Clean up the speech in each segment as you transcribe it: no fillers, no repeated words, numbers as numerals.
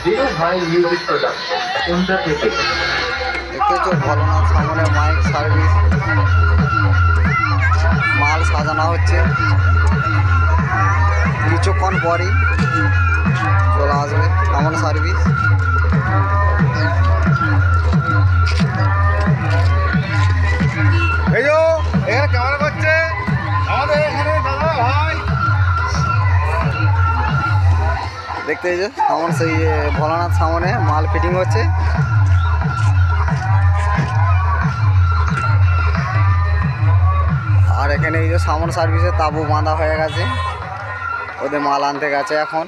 Zero ভাই music production কুন্দা থেকে। দেখতে ভোলানাথ সামনে মাইক সার্ভিস মাল সাজানো হচ্ছে, কিছুক্ষণ পরই চলে আসবে সামনে সার্ভিস। এই যে এখানে ক্যামেরা করছে আমাদের এখানে দাদা ভাই, দেখতে এই যে সামনে সেই ভোলানাথ সামনে মাল ফিটিং হচ্ছে। আর এখানে এই যে সামনে সার্ভিসে তাবু বাঁধা হয়ে গেছে, ওদের মাল আনতে গেছে এখন।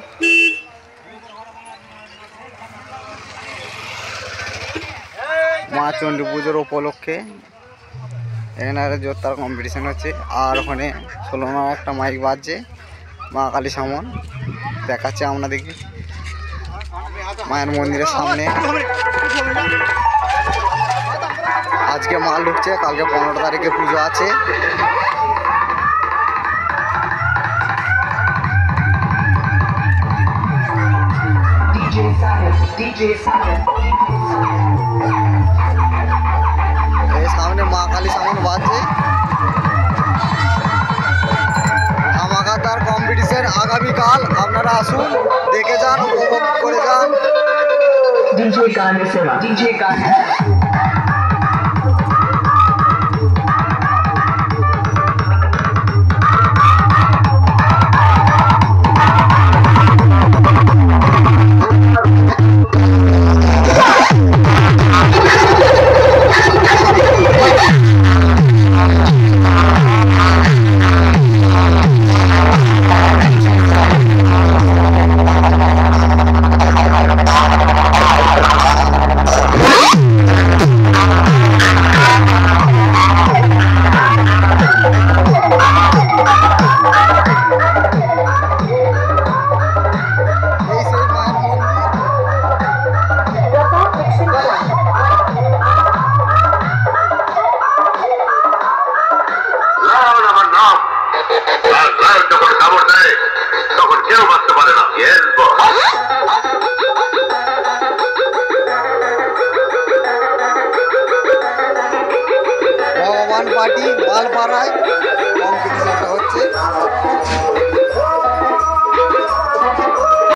মা চণ্ডী পুজোর উপলক্ষে এখানে জোরদার কম্পিটিশন হচ্ছে। আর ওখানে 16 নম্বর একটা মাইক বাজছে মা কালী সামন দেখাচ্ছে আমরা দেখি মায়ের মন্দিরের সামনে। আজকে মাল ঢুকছে, কালকে 15 তারিখে পুজো আছে। এই সামনে মা কালী সামন বাজছে। ধামাকাদার কম্পিটিশন আগামীকাল, আপনারা আসুন, দেখে যান, উপভোগ করে যান। डीजे गाने सेवा डीजे गाने ভগবান পার্টি মালপাড়ায়